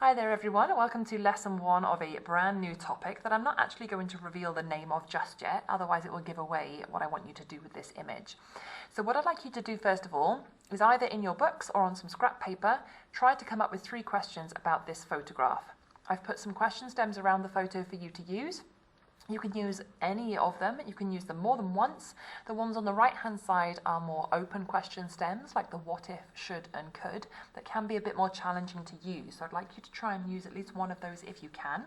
Hi there everyone, welcome to lesson 1 of a brand new topic that I'm not actually going to reveal the name of just yet, otherwise it will give away what I want you to do with this image. So what I'd like you to do first of all is either in your books or on some scrap paper, try to come up with 3 questions about this photograph. I've put some question stems around the photo for you to use. You can use any of them, you can use them more than once. The ones on the right hand side are more open question stems, like the what if, should and could, that can be a bit more challenging to use. So I'd like you to try and use at least one of those if you can.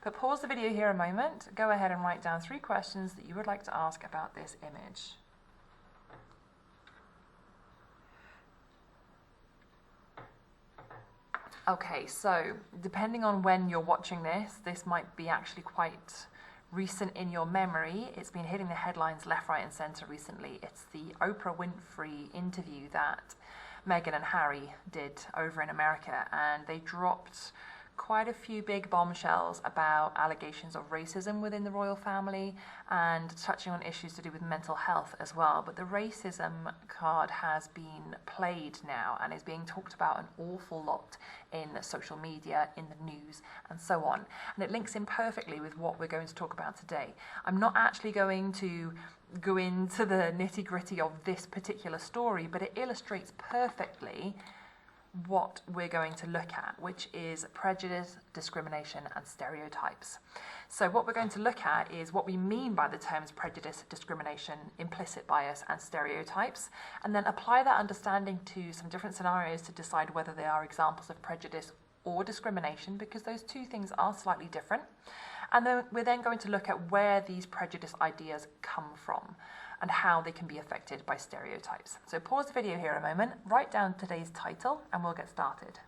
But pause the video here a moment, go ahead and write down 3 questions that you would like to ask about this image. Okay, so depending on when you're watching this might be actually quite recent in your memory. It's been hitting the headlines left, right and centre recently. It's the Oprah Winfrey interview that Meghan and Harry did over in America, and they dropped quite a few big bombshells about allegations of racism within the royal family and touching on issues to do with mental health as well. But the racism card has been played now and is being talked about an awful lot in social media, in the news and so on. And it links in perfectly with what we're going to talk about today. I'm not actually going to go into the nitty-gritty of this particular story, but it illustrates perfectly what we're going to look at, which is prejudice, discrimination and stereotypes. So what we're going to look at is what we mean by the terms prejudice, discrimination, implicit bias and stereotypes, and then apply that understanding to some different scenarios to decide whether they are examples of prejudice or discrimination, because those two things are slightly different. And then we're going to look at where these prejudice ideas come from and how they can be affected by stereotypes. So pause the video here a moment, write down today's title and we'll get started.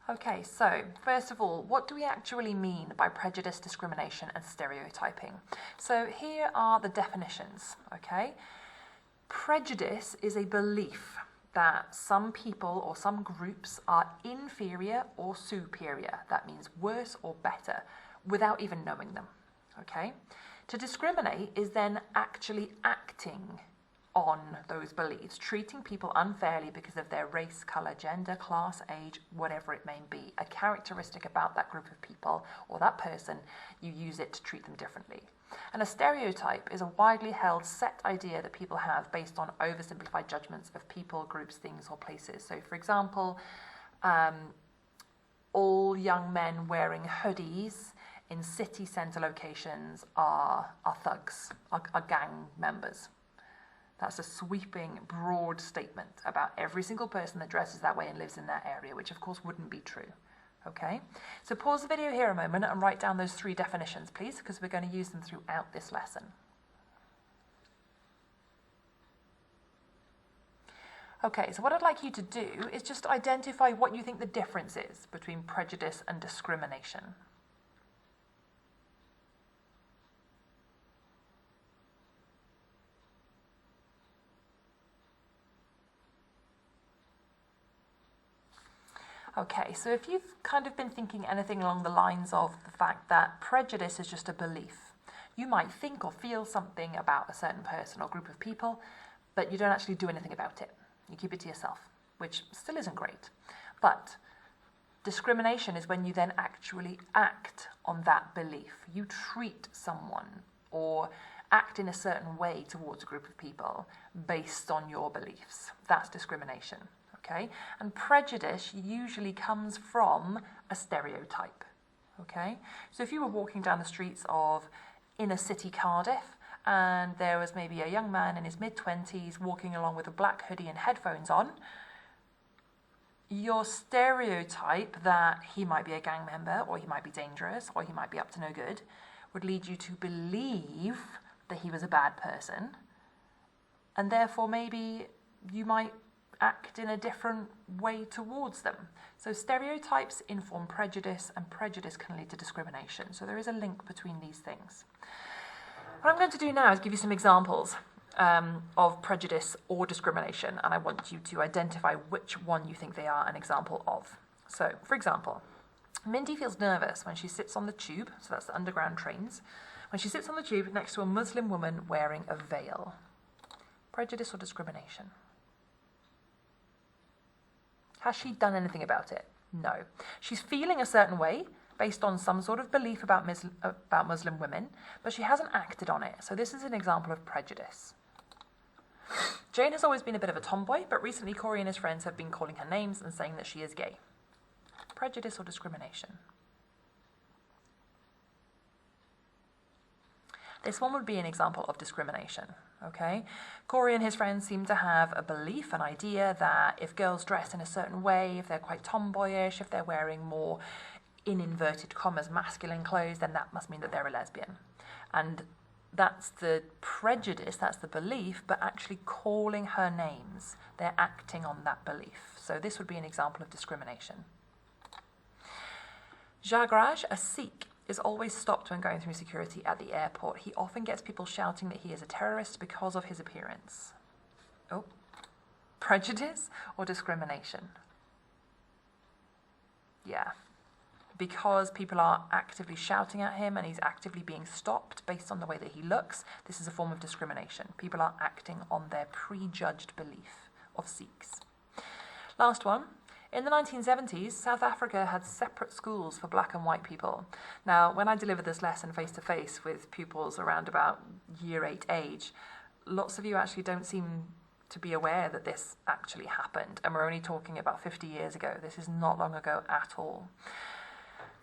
Okay, so first of all, what do we actually mean by prejudice, discrimination and stereotyping? So here are the definitions, okay? Prejudice is a belief that some people or some groups are inferior or superior. That means worse or better, without even knowing them, okay? To discriminate is then actually acting on those beliefs, treating people unfairly because of their race, colour, gender, class, age, whatever it may be. A characteristic about that group of people or that person, you use it to treat them differently. And a stereotype is a widely held set idea that people have based on oversimplified judgments of people, groups, things or places. So for example, all young men wearing hoodies in city centre locations are thugs, are gang members. That's a sweeping, broad statement about every single person that dresses that way and lives in that area, which of course wouldn't be true. Okay, so pause the video here a moment and write down those 3 definitions, please, because we're going to use them throughout this lesson. Okay, so what I'd like you to do is just identify what you think the difference is between prejudice and discrimination. Okay, so if you've kind of been thinking anything along the lines of the fact that prejudice is just a belief, you might think or feel something about a certain person or group of people, but you don't actually do anything about it. You keep it to yourself, which still isn't great. But discrimination is when you then actually act on that belief. You treat someone or act in a certain way towards a group of people based on your beliefs. That's discrimination. Okay, and prejudice usually comes from a stereotype. Okay, so if you were walking down the streets of inner city Cardiff and there was maybe a young man in his mid-20s walking along with a black hoodie and headphones on, your stereotype that he might be a gang member or he might be dangerous or he might be up to no good would lead you to believe that he was a bad person, and therefore maybe you might act in a different way towards them. So stereotypes inform prejudice and prejudice can lead to discrimination. So there is a link between these things. What I'm going to do now is give you some examples of prejudice or discrimination, and I want you to identify which one you think they are an example of. So, for example, Mindy feels nervous when she sits on the tube, so that's the underground trains, when she sits on the tube next to a Muslim woman wearing a veil. Prejudice or discrimination? Has she done anything about it? No. She's feeling a certain way based on some sort of belief about Muslim women, but she hasn't acted on it. So this is an example of prejudice. Jane has always been a bit of a tomboy, but recently Corey and his friends have been calling her names and saying that she is gay. Prejudice or discrimination? This one would be an example of discrimination, okay? Corey and his friends seem to have a belief, an idea that if girls dress in a certain way, if they're quite tomboyish, if they're wearing more, in inverted commas, masculine clothes, then that must mean that they're a lesbian. And that's the prejudice, that's the belief, but actually calling her names. They're acting on that belief. So this would be an example of discrimination. Jagraj, a Sikh, is always stopped when going through security at the airport. He often gets people shouting that he is a terrorist because of his appearance. Oh, prejudice or discrimination? Yeah, because people are actively shouting at him and he's actively being stopped based on the way that he looks, this is a form of discrimination. People are acting on their prejudged belief of Sikhs. Last one. In the 1970s, South Africa had separate schools for black and white people. Now, when I delivered this lesson face-to-face with pupils around about year 8 age, lots of you actually don't seem to be aware that this actually happened, and we're only talking about 50 years ago. This is not long ago at all.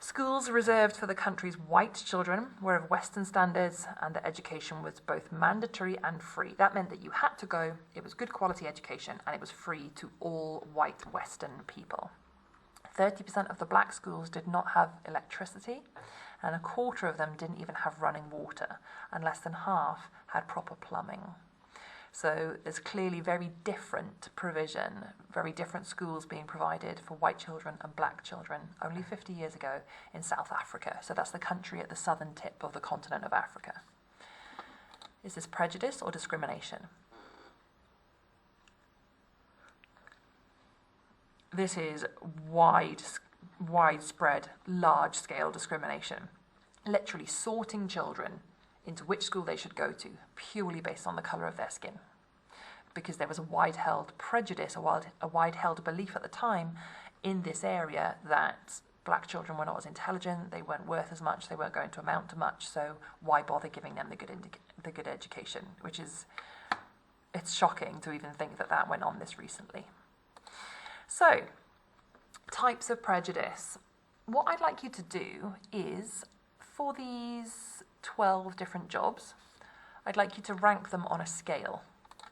Schools reserved for the country's white children were of Western standards, and the education was both mandatory and free. That meant that you had to go, it was good quality education, and it was free to all white Western people. 30% of the black schools did not have electricity, and a quarter of them didn't even have running water, and less than half had proper plumbing. So there's clearly very different provision, very different schools being provided for white children and black children only 50 years ago in South Africa. So that's the country at the southern tip of the continent of Africa. Is this prejudice or discrimination? This is widespread, large-scale discrimination. Literally sorting children into which school they should go to, purely based on the colour of their skin. Because there was a wide-held prejudice, a wide-held belief at the time in this area that black children were not as intelligent, they weren't worth as much, they weren't going to amount to much, so why bother giving them the good education? Which is, it's shocking to even think that that went on this recently. So, types of prejudice. What I'd like you to do is, for these 12 different jobs, I'd like you to rank them on a scale.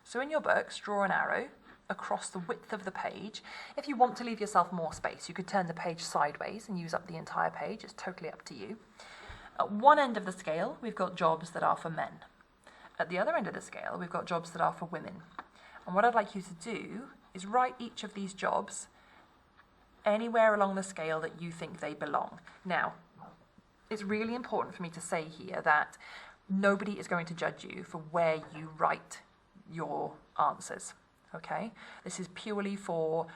So in your books, draw an arrow across the width of the page. If you want to leave yourself more space, you could turn the page sideways and use up the entire page. It's totally up to you. At one end of the scale, we've got jobs that are for men. At the other end of the scale, we've got jobs that are for women. And what I'd like you to do is write each of these jobs anywhere along the scale that you think they belong. Now, it's really important for me to say here that nobody is going to judge you for where you write your answers, okay? This is purely for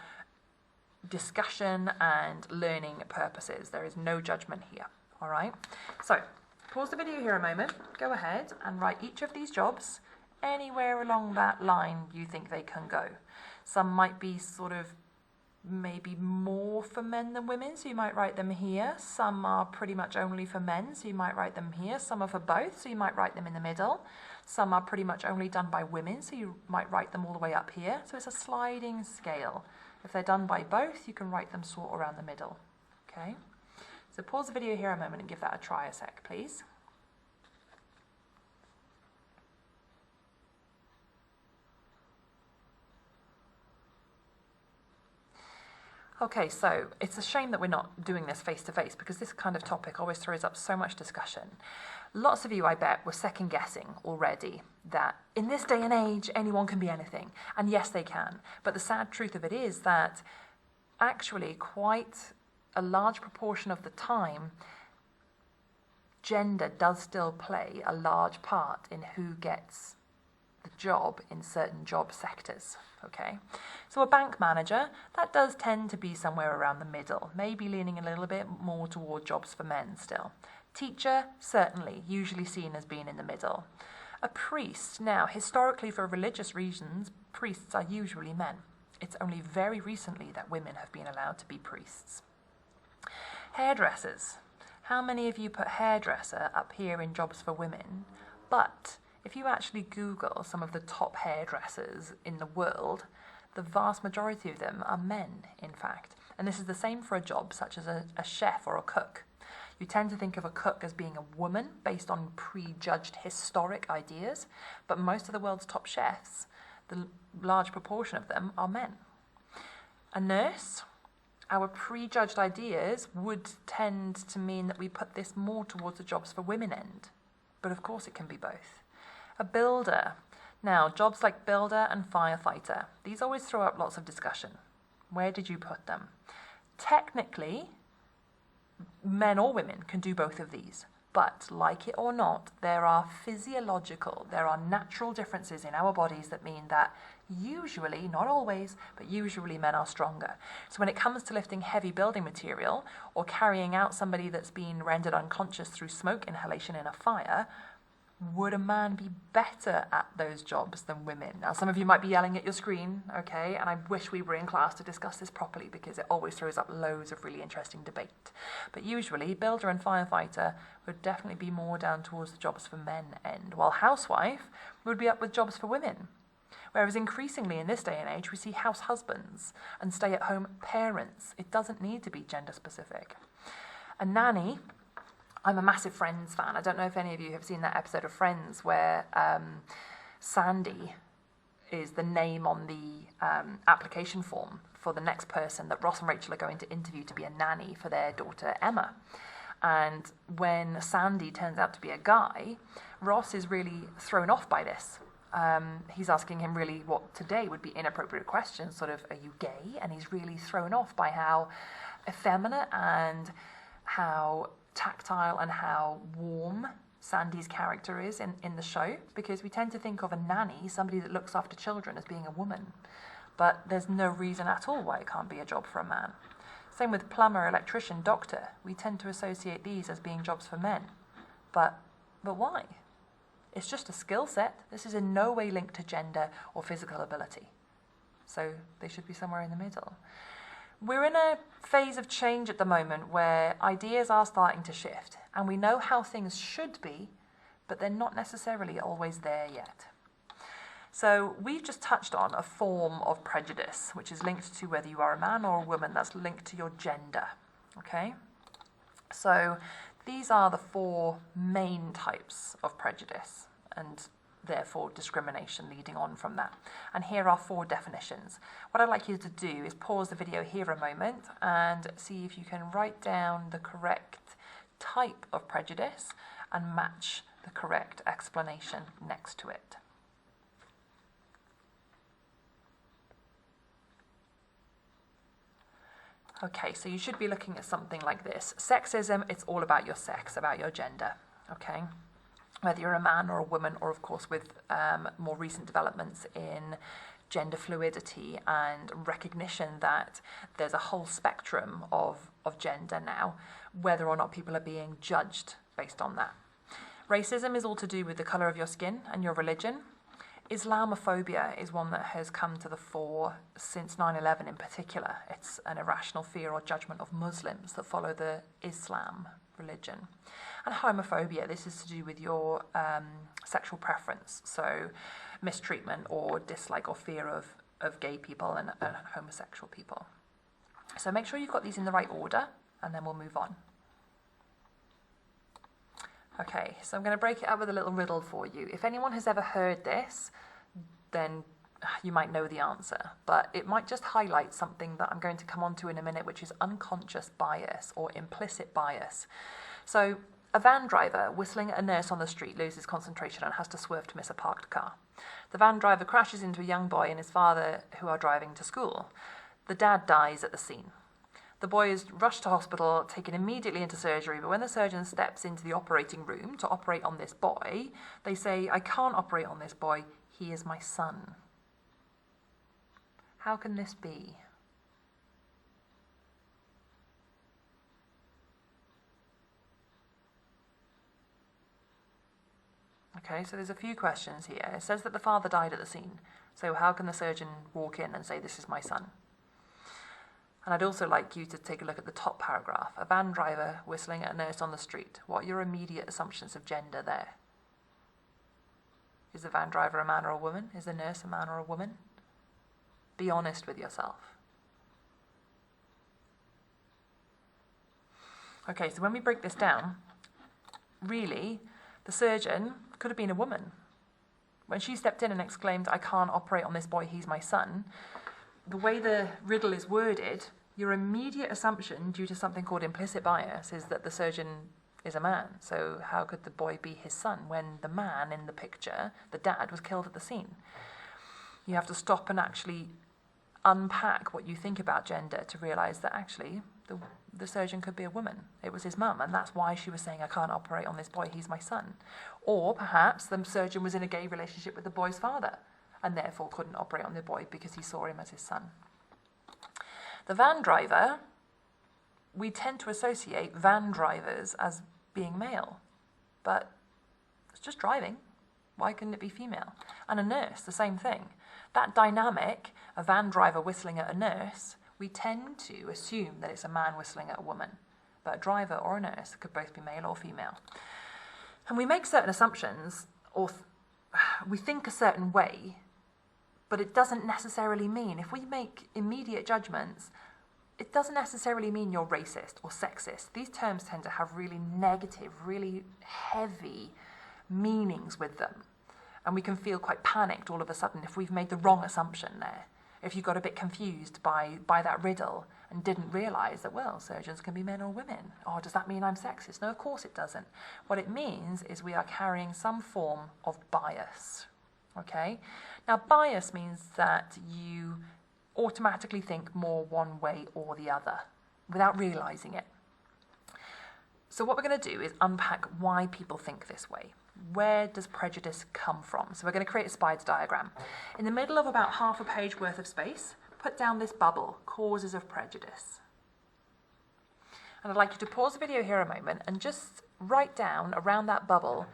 discussion and learning purposes. There is no judgment here, all right? So, pause the video here a moment, go ahead and write each of these jobs anywhere along that line you think they can go. Some might be sort of maybe more for men than women, so you might write them here. Some are pretty much only for men, so you might write them here. Some are for both, so you might write them in the middle. Some are pretty much only done by women, so you might write them all the way up here. So it's a sliding scale. If they're done by both, you can write them sort of around the middle. Okay? So pause the video here a moment and give that a try a sec, please. Okay, so it's a shame that we're not doing this face-to-face because this kind of topic always throws up so much discussion. Lots of you, I bet, were second-guessing already that in this day and age, anyone can be anything. And yes, they can. But the sad truth of it is that actually quite a large proportion of the time, gender does still play a large part in who gets the job in certain job sectors, okay? So a bank manager, that does tend to be somewhere around the middle, maybe leaning a little bit more toward jobs for men still. Teacher, certainly, usually seen as being in the middle. A priest, now, historically for religious reasons, priests are usually men. It's only very recently that women have been allowed to be priests. Hairdressers. How many of you put hairdresser up here in jobs for women? But if you actually Google some of the top hairdressers in the world, the vast majority of them are men, in fact. And this is the same for a job such as a chef or a cook. You tend to think of a cook as being a woman based on prejudged historic ideas, but most of the world's top chefs, the large proportion of them, are men. A nurse, our prejudged ideas would tend to mean that we put this more towards the jobs for women end, but of course it can be both. A builder. Now, jobs like builder and firefighter, these always throw up lots of discussion. Where did you put them? Technically, men or women can do both of these, but like it or not, there are natural differences in our bodies that mean that usually, not always, but usually men are stronger. So when it comes to lifting heavy building material or carrying out somebody that's been rendered unconscious through smoke inhalation in a fire, would a man be better at those jobs than women? Now, some of you might be yelling at your screen, okay, and I wish we were in class to discuss this properly because it always throws up loads of really interesting debate. But usually, builder and firefighter would definitely be more down towards the jobs for men end, while housewife would be up with jobs for women. Whereas increasingly in this day and age, we see house husbands and stay-at-home parents. It doesn't need to be gender specific. A nanny, I'm a massive Friends fan. I don't know if any of you have seen that episode of Friends where Sandy is the name on the application form for the next person that Ross and Rachel are going to interview to be a nanny for their daughter Emma. And when Sandy turns out to be a guy, Ross is really thrown off by this. He's asking him really what today would be inappropriate questions, sort of, are you gay? And he's really thrown off by how effeminate and how tactile and how warm Sandy's character is in the show, because we tend to think of a nanny, somebody that looks after children, as being a woman. But there's no reason at all why it can't be a job for a man. Same with plumber, electrician, doctor. We tend to associate these as being jobs for men. But why? It's just a skill set. This is in no way linked to gender or physical ability. So they should be somewhere in the middle. We're in a phase of change at the moment where ideas are starting to shift, and we know how things should be, but they're not necessarily always there yet. So we've just touched on a form of prejudice, which is linked to whether you are a man or a woman. That's linked to your gender, okay? So these are the four main types of prejudice, and therefore discrimination leading on from that. And here are four definitions. What I'd like you to do is pause the video here a moment and see if you can write down the correct type of prejudice and match the correct explanation next to it. Okay, so you should be looking at something like this. Sexism, it's all about your sex, about your gender, okay? Whether you're a man or a woman, or of course with more recent developments in gender fluidity and recognition that there's a whole spectrum of gender now, whether or not people are being judged based on that. Racism is all to do with the colour of your skin and your religion. Islamophobia is one that has come to the fore since 9/11 in particular. It's an irrational fear or judgment of Muslims that follow the Islam religion. And homophobia, this is to do with your sexual preference, so mistreatment or dislike or fear of gay people and homosexual people. So make sure you've got these in the right order, and then we'll move on. Okay, so I'm going to break it up with a little riddle for you. If anyone has ever heard this, then you might know the answer, but it might just highlight something that I'm going to come on to in a minute, which is unconscious bias or implicit bias. So a van driver whistling at a nurse on the street loses concentration and has to swerve to miss a parked car. The van driver crashes into a young boy and his father who are driving to school. The dad dies at the scene. The boy is rushed to hospital, taken immediately into surgery, but when the surgeon steps into the operating room to operate on this boy, they say, "I can't operate on this boy, he is my son." How can this be? Okay, so there's a few questions here. It says that the father died at the scene. So how can the surgeon walk in and say, this is my son? And I'd also like you to take a look at the top paragraph. A van driver whistling at a nurse on the street. What are your immediate assumptions of gender there? Is the van driver a man or a woman? Is the nurse a man or a woman? Be honest with yourself. Okay, so when we break this down, really, the surgeon could have been a woman. When she stepped in and exclaimed, I can't operate on this boy, he's my son, the way the riddle is worded, your immediate assumption due to something called implicit bias is that the surgeon is a man. So how could the boy be his son when the man in the picture, the dad, was killed at the scene? You have to stop and actually unpack what you think about gender to realise that actually the surgeon could be a woman. It was his mum, and that's why she was saying, I can't operate on this boy, he's my son. Or perhaps the surgeon was in a gay relationship with the boy's father and therefore couldn't operate on the boy because he saw him as his son. The van driver, we tend to associate van drivers as being male, but it's just driving. Why couldn't it be female? And a nurse, the same thing. That dynamic, a van driver whistling at a nurse, we tend to assume that it's a man whistling at a woman, but a driver or a nurse could both be male or female. And we make certain assumptions, or we think a certain way, but it doesn't necessarily mean, if we make immediate judgments, it doesn't necessarily mean you're racist or sexist. These terms tend to have really negative, really heavy meanings with them. And we can feel quite panicked all of a sudden if we've made the wrong assumption there. If you got a bit confused by that riddle and didn't realise that, well, surgeons can be men or women. Oh, does that mean I'm sexist? No, of course it doesn't. What it means is we are carrying some form of bias. Okay? Now, bias means that you automatically think more one way or the other without realising it. So what we're going to do is unpack why people think this way. Where does prejudice come from? So we're going to create a spider diagram. In the middle of about half a page worth of space, put down this bubble, causes of prejudice. And I'd like you to pause the video here a moment and just write down around that bubble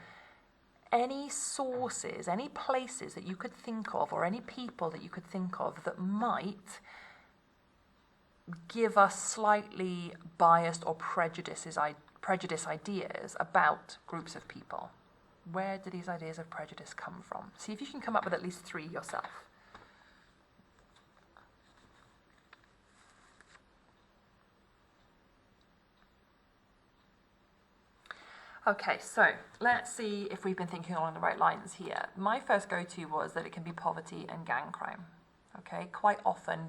any sources, any places that you could think of, or any people that you could think of that might give us slightly biased or prejudice ideas about groups of people. Where do these ideas of prejudice come from? See if you can come up with at least 3 yourself. Okay, so let's see if we've been thinking along the right lines here. My first go-to was that it can be poverty and gang crime. Okay, quite often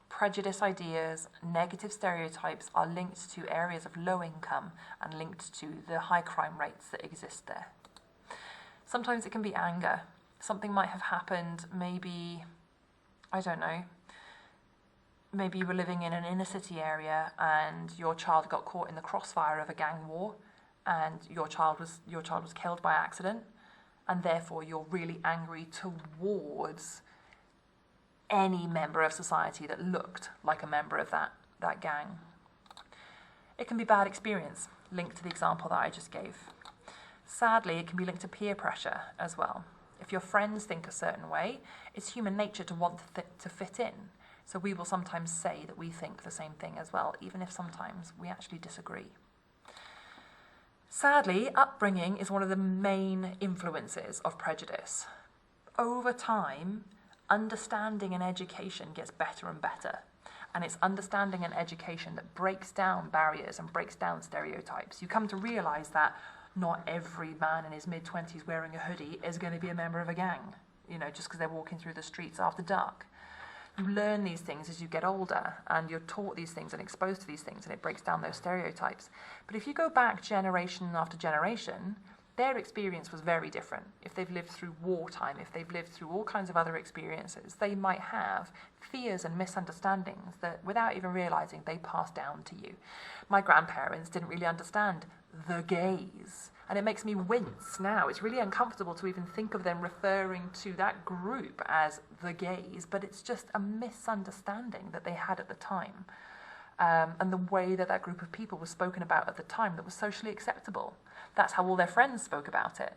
prejudice ideas, negative stereotypes are linked to areas of low income and linked to the high crime rates that exist there. Sometimes it can be anger. Something might have happened, maybe, I don't know, maybe you were living in an inner city area and your child got caught in the crossfire of a gang war and your child was killed by accident, and therefore you're really angry towards any member of society that looked like a member of that gang. It can be bad experience, linked to the example that I just gave. Sadly, it can be linked to peer pressure as well. If your friends think a certain way, it's human nature to want to fit in. So we will sometimes say that we think the same thing as well, even if sometimes we actually disagree. Sadly, upbringing is one of the main influences of prejudice. Over time, understanding and education gets better and better. And it's understanding and education that breaks down barriers and breaks down stereotypes. You come to realise that not every man in his mid-20s wearing a hoodie is going to be a member of a gang, just because they're walking through the streets after dark. You learn these things as you get older, and you're taught these things and exposed to these things, and it breaks down those stereotypes. But if you go back generation after generation, their experience was very different. If they've lived through wartime, if they've lived through all kinds of other experiences, they might have fears and misunderstandings that, without even realising, they passed down to you. My grandparents didn't really understand the gays, and it makes me wince now. It's really uncomfortable to even think of them referring to that group as the gays, but it's just a misunderstanding that they had at the time. and the way that that group of people was spoken about at the time that was socially acceptable. That's how all their friends spoke about it,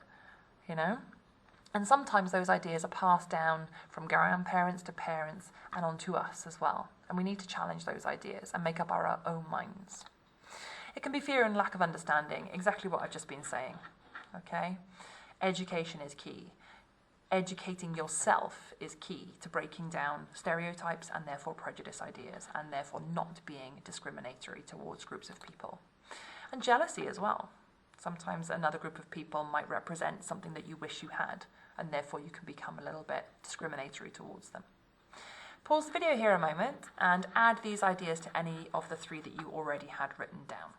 you know? And sometimes those ideas are passed down from grandparents to parents and on to us as well. And we need to challenge those ideas and make up our own minds. It can be fear and lack of understanding, exactly what I've just been saying, okay? Education is key. Educating yourself is key to breaking down stereotypes and therefore prejudice ideas, and therefore not being discriminatory towards groups of people. And jealousy as well. Sometimes another group of people might represent something that you wish you had, and therefore you can become a little bit discriminatory towards them. Pause the video here a moment and add these ideas to any of the 3 that you already had written down.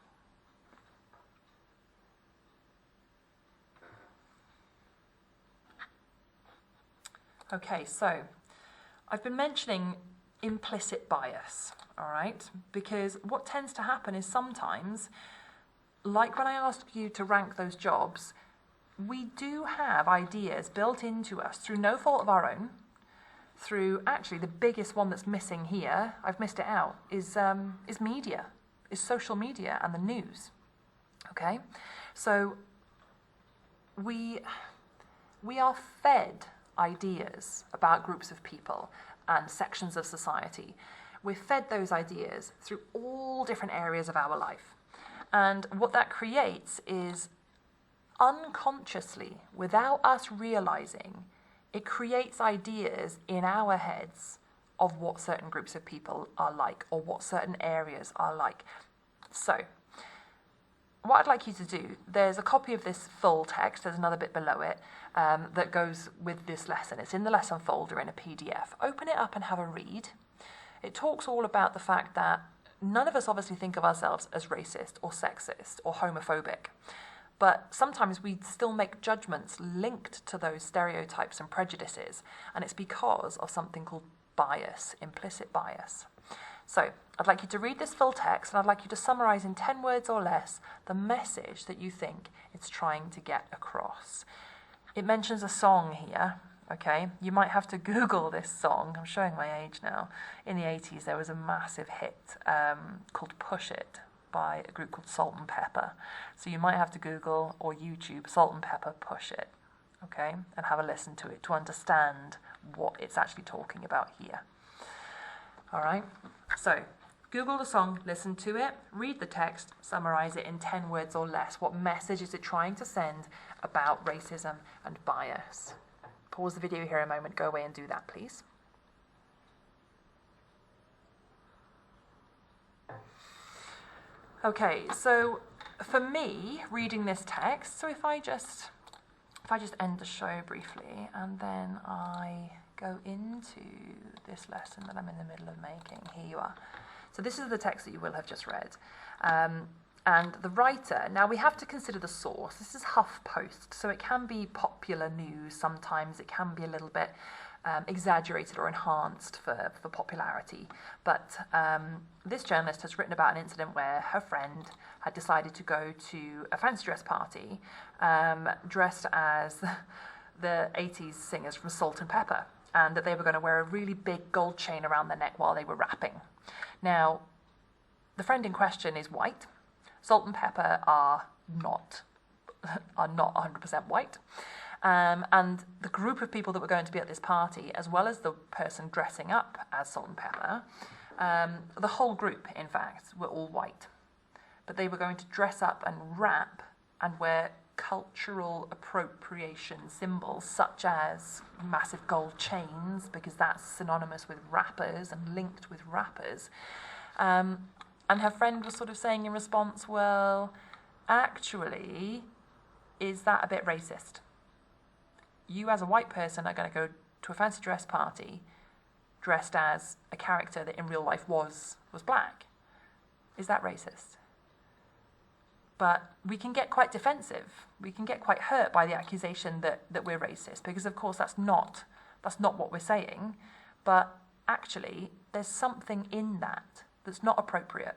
Okay, so I've been mentioning implicit bias, all right? Because what tends to happen is sometimes, like when I asked you to rank those jobs, we do have ideas built into us through no fault of our own, through actually the biggest one that's missing here, I've missed it out, is media, is social media and the news, okay? So we are fed ideas about groups of people and sections of society. We're fed those ideas through all different areas of our life. And what that creates is unconsciously, without us realizing, it creates ideas in our heads of what certain groups of people are like or what certain areas are like. So, what I'd like you to do, there's a copy of this full text, there's another bit below it, that goes with this lesson. It's in the lesson folder in a PDF. Open it up and have a read. It talks all about the fact that none of us obviously think of ourselves as racist or sexist or homophobic, but sometimes we still make judgments linked to those stereotypes and prejudices, and it's because of something called bias, implicit bias. So, I'd like you to read this full text, and I'd like you to summarise in 10 words or less the message that you think it's trying to get across. It mentions a song here, okay? You might have to Google this song. I'm showing my age now. In the 80s, there was a massive hit called Push It by a group called Salt and Pepper. So you might have to Google or YouTube Salt and Pepper Push It, okay? And have a listen to it to understand what it's actually talking about here. All right? So, Google the song, listen to it, read the text, summarise it in 10 words or less. What message is it trying to send about racism and bias? Pause the video here a moment, go away and do that, please. Okay, so for me, reading this text, so if I just end the show briefly and then I go into this lesson that I'm in the middle of making, here you are. So this is the text that you will have just read. And the writer, now we have to consider the source. This is HuffPost, so it can be popular news sometimes. It can be a little bit exaggerated or enhanced for popularity. But this journalist has written about an incident where her friend had decided to go to a fancy dress party dressed as the 80s singers from Salt and Pepper, and that they were going to wear a really big gold chain around their neck while they were rapping. Now, the friend in question is white. Salt and Pepper are not 100% white. And the group of people that were going to be at this party, as well as the person dressing up as Salt and Pepper, the whole group, in fact, were all white. But they were going to dress up and rap and wear cultural appropriation symbols such as massive gold chains, because that's synonymous with rappers and linked with rappers. And her friend was sort of saying in response, well, actually, is that a bit racist? You as a white person are going to go to a fancy dress party dressed as a character that in real life was black. Is that racist? But we can get quite defensive. We can get quite hurt by the accusation that we're racist, because of course that's not what we're saying. But actually, there's something in that that's not appropriate.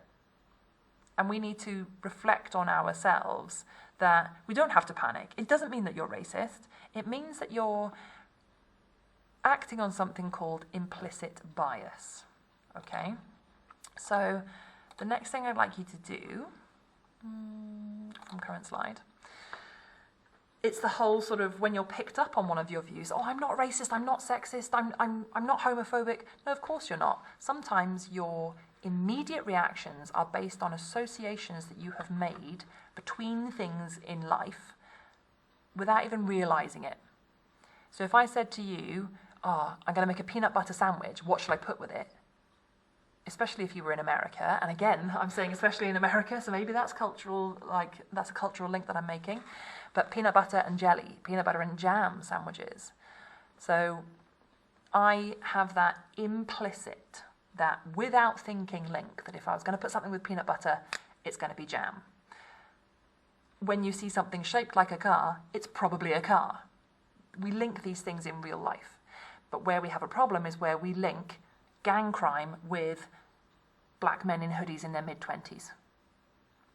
And we need to reflect on ourselves that we don't have to panic. It doesn't mean that you're racist. It means that you're acting on something called implicit bias. Okay? So the next thing I'd like you to do, from current slide, it's the whole sort of when you're picked up on one of your views, oh, I'm not racist, I'm not sexist, I'm not homophobic. No, of course you're not. Sometimes your immediate reactions are based on associations that you have made between things in life without even realizing it. So if I said to you, oh, I'm going to make a peanut butter sandwich, what should I put with it? Especially if you were in America, and again, I'm saying especially in America, so maybe that's cultural, like that's a cultural link that I'm making. But peanut butter and jelly, peanut butter and jam sandwiches. So I have that implicit, that without thinking link, that if I was going to put something with peanut butter, it's going to be jam. When you see something shaped like a car, it's probably a car. We link these things in real life. But where we have a problem is where we link gang crime with black men in hoodies in their mid-20s.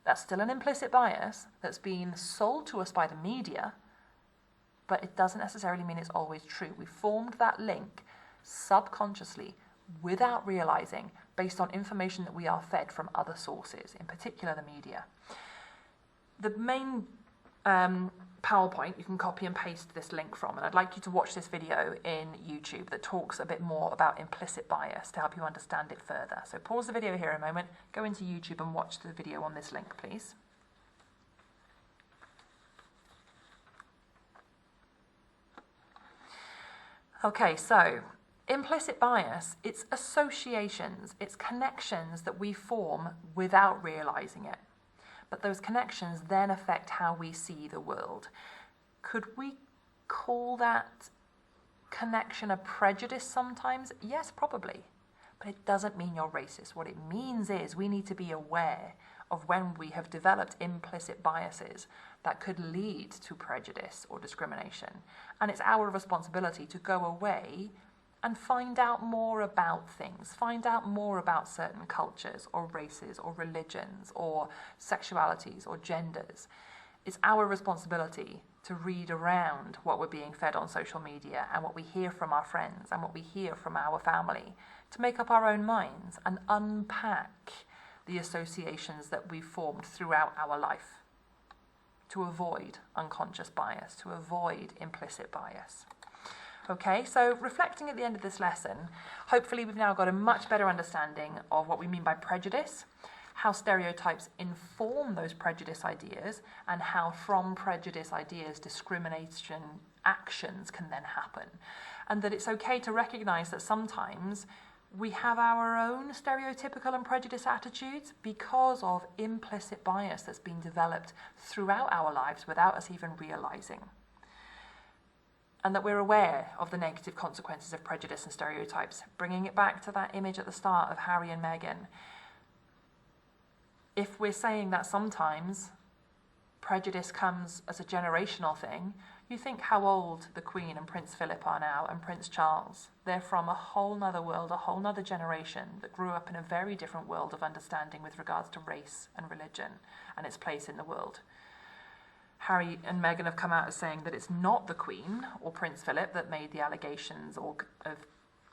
That's still an implicit bias that's been sold to us by the media, but it doesn't necessarily mean it's always true. We formed that link subconsciously, without realizing, based on information that we are fed from other sources, in particular the media. The main PowerPoint, you can copy and paste this link from, and I'd like you to watch this video in YouTube that talks a bit more about implicit bias to help you understand it further. So pause the video here a moment, go into YouTube and watch the video on this link, please. Okay, so implicit bias, it's associations, it's connections that we form without realizing it. But those connections then affect how we see the world. Could we call that connection a prejudice sometimes? Yes, probably. But it doesn't mean you're racist. What it means is we need to be aware of when we have developed implicit biases that could lead to prejudice or discrimination. And it's our responsibility to go away and find out more about things, find out more about certain cultures or races or religions or sexualities or genders. It's our responsibility to read around what we're being fed on social media and what we hear from our friends and what we hear from our family to make up our own minds and unpack the associations that we've formed throughout our life to avoid unconscious bias, to avoid implicit bias. Okay, so reflecting at the end of this lesson, hopefully we've now got a much better understanding of what we mean by prejudice, how stereotypes inform those prejudice ideas, and how from prejudice ideas discrimination actions can then happen. And that it's okay to recognize that sometimes we have our own stereotypical and prejudice attitudes because of implicit bias that's been developed throughout our lives without us even realizing. And that we're aware of the negative consequences of prejudice and stereotypes. Bringing it back to that image at the start of Harry and Meghan. If we're saying that sometimes prejudice comes as a generational thing, you think how old the Queen and Prince Philip are now and Prince Charles. They're from a whole nother world, a whole nother generation that grew up in a very different world of understanding with regards to race and religion and its place in the world. Harry and Meghan have come out as saying that it's not the Queen or Prince Philip that made the allegations or of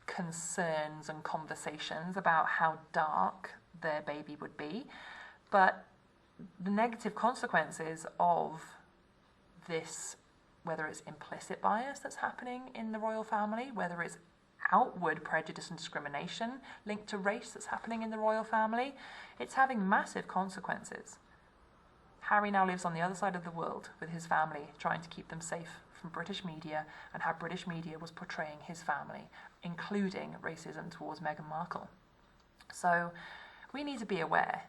concerns and conversations about how dark their baby would be, but the negative consequences of this, whether it's implicit bias that's happening in the royal family, whether it's outward prejudice and discrimination linked to race that's happening in the royal family, it's having massive consequences. Harry now lives on the other side of the world with his family, trying to keep them safe from British media and how British media was portraying his family, including racism towards Meghan Markle. So we need to be aware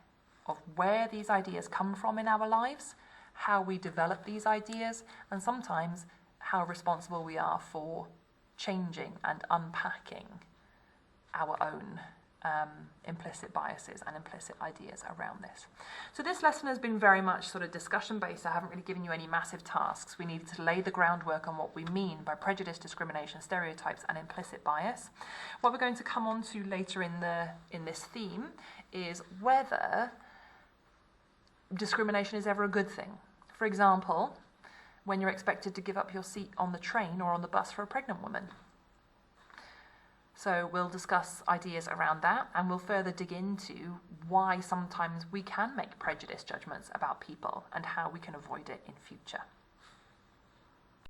of where these ideas come from in our lives, how we develop these ideas, and sometimes how responsible we are for changing and unpacking our own implicit biases and implicit ideas around this. So this lesson has been very much sort of discussion based. I haven't really given you any massive tasks. We needed to lay the groundwork on what we mean by prejudice, discrimination, stereotypes and implicit bias. What we're going to come on to later in this theme is whether discrimination is ever a good thing. For example, when you're expected to give up your seat on the train or on the bus for a pregnant woman. So we'll discuss ideas around that, and we'll further dig into why sometimes we can make prejudice judgments about people and how we can avoid it in future.